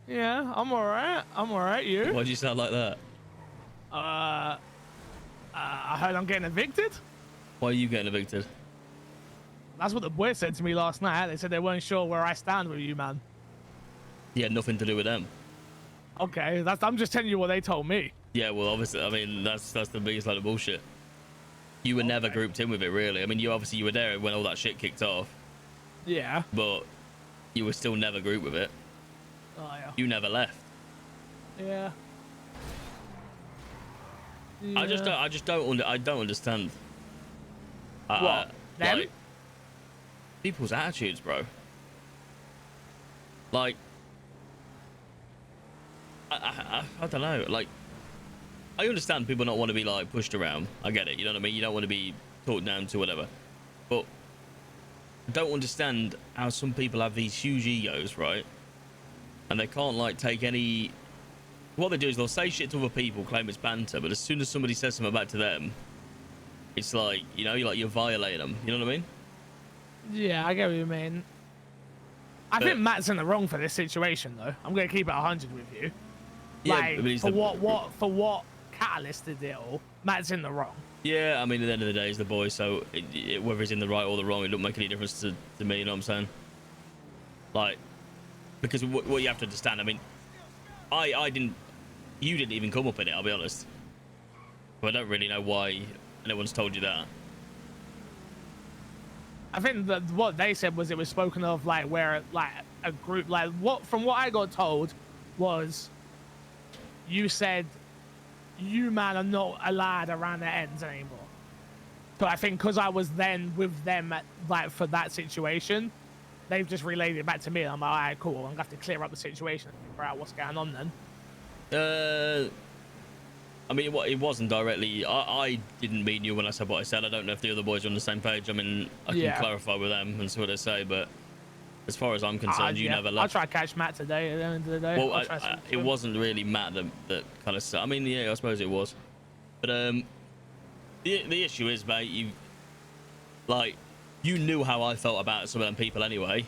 Yeah, I'm alright. I'm alright. You? Why do you sound like that? I heard I'm getting evicted. Why are you getting evicted? That's what the boys said to me last night. They said they weren't sure where I stand with you, man. Yeah, nothing to do with them. Okay, I'm just telling you what they told me. Yeah, well, obviously, I mean, that's the biggest load of bullshit. You were never grouped in with it, really. I mean, you were there when all that shit kicked off. Yeah. But you were still never grouped with it. Oh yeah. You never left. Yeah. I just don't understand. What? Them? Like, people's attitudes, bro. Like, I don't know. Like, I understand people not want to be like pushed around. I get it. You know what I mean? You don't want to be talked down to, whatever. But I don't understand how some people have these huge egos, right? And they can't like take any. What they do is they'll say shit to other people, claim it's banter, but as soon as somebody says something back to them, it's like, you know, you're violating them. You know what I mean? Yeah, I get what you mean. I think Matt's in the wrong for this situation, though. I'm gonna keep it 100 with you. Yeah, like, I mean, for what catalysted it all, Matt's in the wrong. Yeah, I mean, at the end of the day, he's the boy, so whether he's in the right or the wrong, it don't make any difference to me. You know what I'm saying? Like, because what you have to understand, I mean, you didn't even come up in it. I'll be honest. But I don't really know why anyone's told you that. I think that what they said was it was spoken of like where like a group like from what I got told was you said you man are not allowed around the ends anymore. So I think because I was then with them like for that situation, they've just relayed it back to me. And I'm like, all right, cool. I'm gonna have to clear up the situation and figure out what's going on then. I mean, it wasn't directly. I didn't mean you when I said what I said. I don't know if the other boys are on the same page. I mean, I can clarify with them and see what they say. But as far as I'm concerned, you never left. I'll try to catch Matt today at the end of the day. Well, it wasn't really Matt that kind of said. I mean, yeah, I suppose it was. But the issue is, mate, you knew how I felt about some of them people anyway.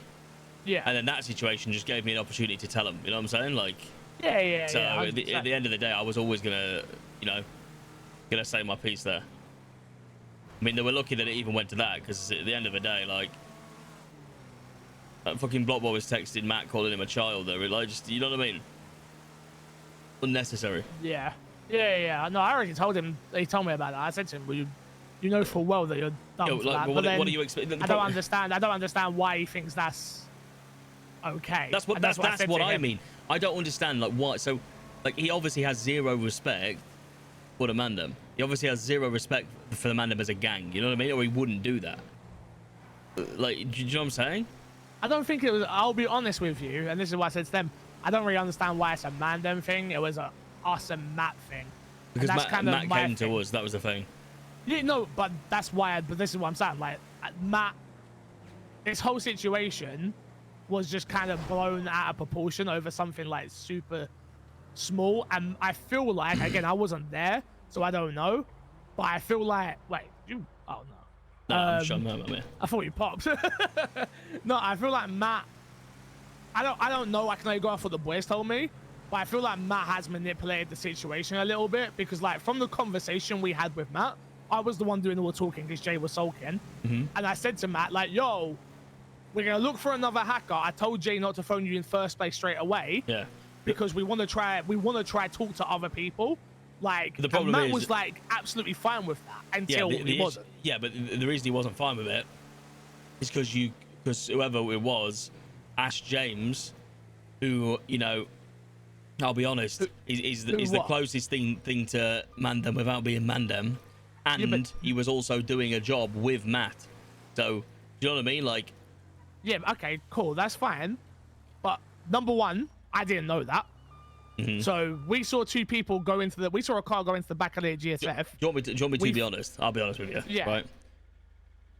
Yeah. And then that situation just gave me an opportunity to tell them. You know what I'm saying? Like. Yeah. So at the end of the day, I was always gonna say my piece there. I mean, they were lucky that it even went to that, because at the end of the day, like, that fucking Blockboy was texting Matt calling him a child. There, like, just, you know what I mean? Unnecessary. Yeah. No, I already told him. He told me about that. I said to him, "Well, you know full well that you're dumb for that." But what do you expect? I don't understand. I don't understand why he thinks that's okay. That's what I mean. I don't understand, like, why. So, like, he obviously has zero respect for the mandem. He obviously has zero respect for the mandem as a gang. You know what I mean? Or he wouldn't do that. Like, do you know what I'm saying? I don't think it was. I'll be honest with you, and this is what I said to them. I don't really understand why it's a mandem thing. It was a us and Matt thing. Because Matt came to us. That was the thing. Yeah, no, but that's why. But this is what I'm saying. Like, Matt, this whole situation was just kind of blown out of proportion over something like super small. And I feel like, again, I wasn't there, so I don't know, but I feel like, wait, you, oh no. No, I'm sure I'm I thought you popped. No, I feel like Matt, I don't know, I can only go off what the boys told me, but I feel like Matt has manipulated the situation a little bit, because like from the conversation we had with Matt, I was the one doing all the talking because Jay was sulking. And I said to Matt, like, yo, we're going to look for another hacker. I told Jay not to phone you in first place straight away. Yeah. Because we want to try talk to other people. Like, the problem Matt was like absolutely fine with that until he wasn't. Yeah, but the reason he wasn't fine with it is because whoever it was asked James, who, you know, I'll be honest, is the closest thing to Mandem without being Mandem, and he was also doing a job with Matt. So, do you know what I mean? Like. Yeah, okay, cool, that's fine. But number one, I didn't know that. So we saw two people go into we saw a car go into the back of the GSF. Do you want me to be honest? I'll be honest with you. Yeah. Right.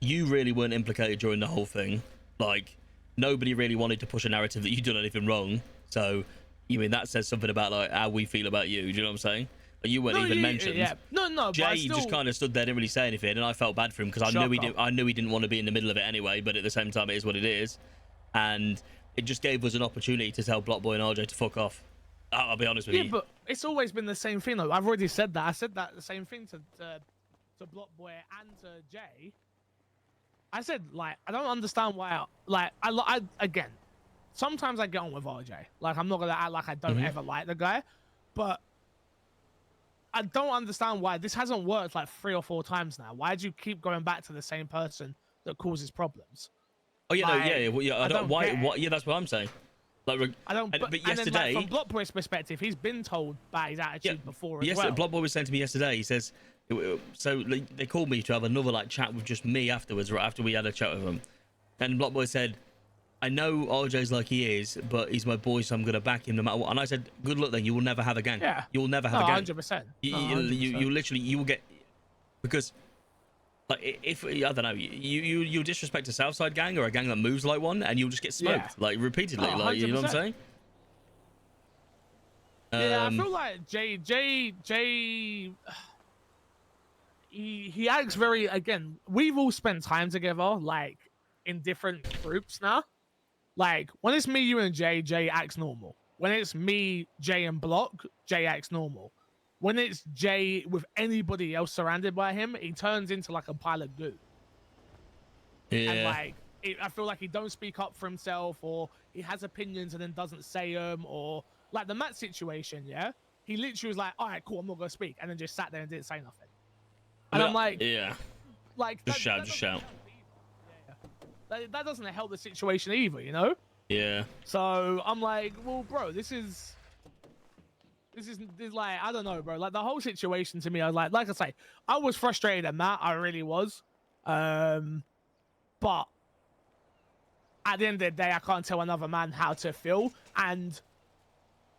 You really weren't implicated during the whole thing. Like, nobody really wanted to push a narrative that you'd done anything wrong. So, you mean that says something about like how we feel about you? Do you know what I'm saying? Like, you weren't even mentioned. Yeah. No. Jay just kind of stood there, didn't really say anything, and I felt bad for him because I knew he didn't want to be in the middle of it anyway. But at the same time, it is what it is, and it just gave us an opportunity to tell Block Boy and RJ to fuck off. I'll be honest with you. Yeah, but it's always been the same thing though. I've already said that. I said that the same thing to Block Boy and to Jay. I said, like, I don't understand why, like, I again, sometimes I get on with RJ. Like, I'm not gonna act like I don't ever like the guy, but I don't understand why this hasn't worked like 3 or 4 times now. Why do you keep going back to the same person that causes problems? Oh yeah, like, no, yeah, well, yeah. I don't. Why? Yeah, that's what I'm saying. Like, I don't. but And yesterday, then, like, from Block Boy's perspective, he's been told about his attitude before as well. Block Boy was saying to me yesterday. He says, so like, they called me to have another like chat with just me afterwards, right after we had a chat with him. And Block Boy said, I know RJ's like he is, but he's my boy, so I'm gonna back him no matter what. And I said, good luck then. You will never have a gang. Yeah. You will never have a gang. 100%. You literally, you will get, because like, if I don't know, you disrespect a Southside gang or a gang that moves like one, and you'll just get smoked like repeatedly. Like, you know what I'm saying? Yeah, I feel like Jay, he acts very, again, we've all spent time together, like, in different groups now. Like, when it's me, you, and Jay acts normal. When it's me, Jay, and Block, Jay acts normal. When it's Jay with anybody else surrounded by him, he turns into like a pile of goo. Yeah. And like, I feel like he don't speak up for himself, or he has opinions and then doesn't say them, or like the Matt situation, yeah? He literally was like, all right, cool, I'm not going to speak. And then just sat there and didn't say nothing. And I'm like, yeah. Like, just shout. That doesn't help the situation either, you know? Yeah. So I'm like, well, bro, this is like, I don't know, bro. Like, the whole situation to me, I was like I say, I was frustrated at Matt. I really was. But at the end of the day, I can't tell another man how to feel. And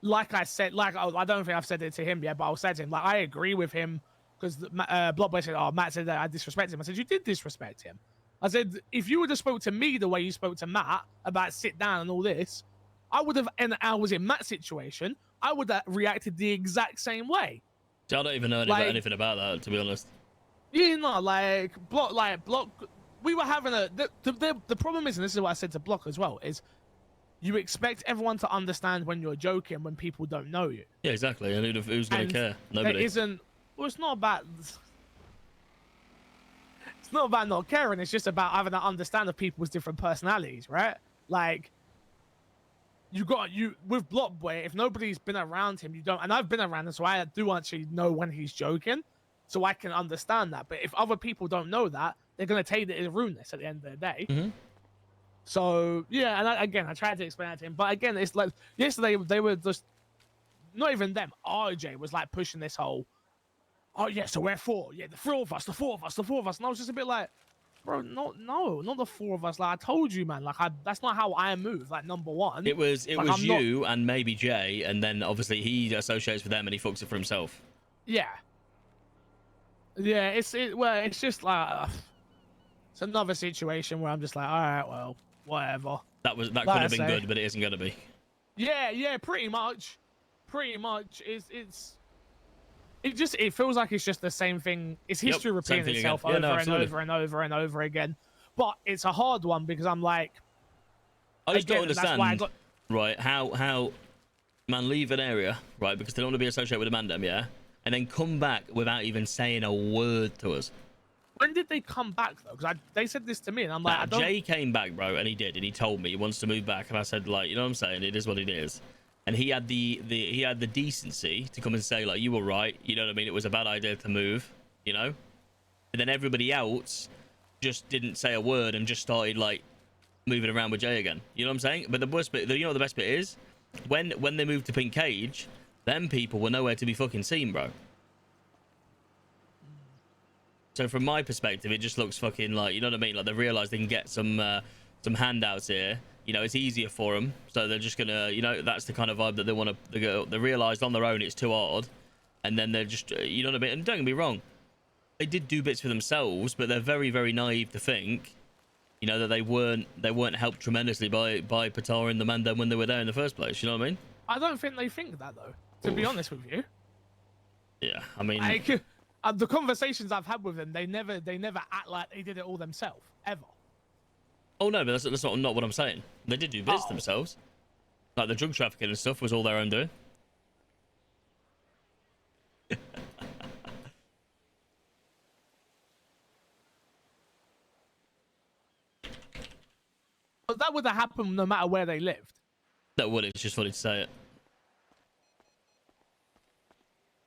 like I said, like, I don't think I've said it to him yet, but I'll say to him, like, I agree with him, because Blockboy said, oh, Matt said that I disrespect him. I said, you did disrespect him. I said, if you would have spoke to me the way you spoke to Matt about sit down and all this, I would have, and I was in Matt's situation, I would have reacted the exact same way. See, I don't even know anything about that, to be honest. You know, Block, we were having the problem is, and this is what I said to Block as well, is you expect everyone to understand when you're joking when people don't know you. Yeah, exactly. And who's going to care? Nobody. It isn't, well, it's not about not caring, it's just about having to understand of people's different personalities, right? Like, with Block Boy, if nobody's been around him, you don't, and I've been around him, so I do actually know when he's joking, so I can understand that. But if other people don't know that, they're going to take it as rudeness at the end of the day. So yeah, and I tried to explain that to him, but again, it's like yesterday they were just, not even them, RJ was like pushing this whole, oh yeah, so we're 4, yeah, the 4 of us, and I was just a bit like, bro, not the 4 of us. Like, I told you, man. Like, that's not how I move. Like, number one, it was you and maybe Jay, and then obviously he associates with them and he fucks it for himself. Yeah. It's just like, it's another situation where I'm just like, all right, well, whatever. That could have been good, but it isn't gonna be. Yeah, pretty much. It feels like it's just the same thing. It's history repeating itself over and over again. But it's a hard one because I'm like, I just don't understand, right? How man leave an area, right, because they don't want to be associated with a mandem, yeah, and then come back without even saying a word to us. When did they come back though? Because they said this to me, and I'm like, Jay came back, bro, and he told me he wants to move back, and I said, like, you know what I'm saying? It is what it is. And he had the decency to come and say, like, you were right, you know what I mean? It was a bad idea to move, you know. And then everybody else just didn't say a word and just started like moving around with Jay again. You know what I'm saying? But the worst bit, you know what the best bit is? When they moved to Pink Cage, them people were nowhere to be fucking seen, bro. So from my perspective, it just looks fucking like, you know what I mean? Like, they realised they can get some handouts here. You know, it's easier for them, so they're just gonna, you know, that's the kind of vibe that they want to. They realised on their own it's too hard, and then they're just, you know what I mean? And don't get me wrong, they did do bits for themselves, but they're very, very naive to think, you know, that they weren't helped tremendously by Patar and the Mandem when they were there in the first place. You know what I mean? I don't think they think that though. To be honest with you. Yeah, I mean, the conversations I've had with them, they never act like they did it all themselves ever. Oh no, but that's not what I'm saying. They did do bits Oh. themselves. Like the drug trafficking and stuff was all their own doing. But that would have happened no matter where they lived. That would. It's just funny to say it.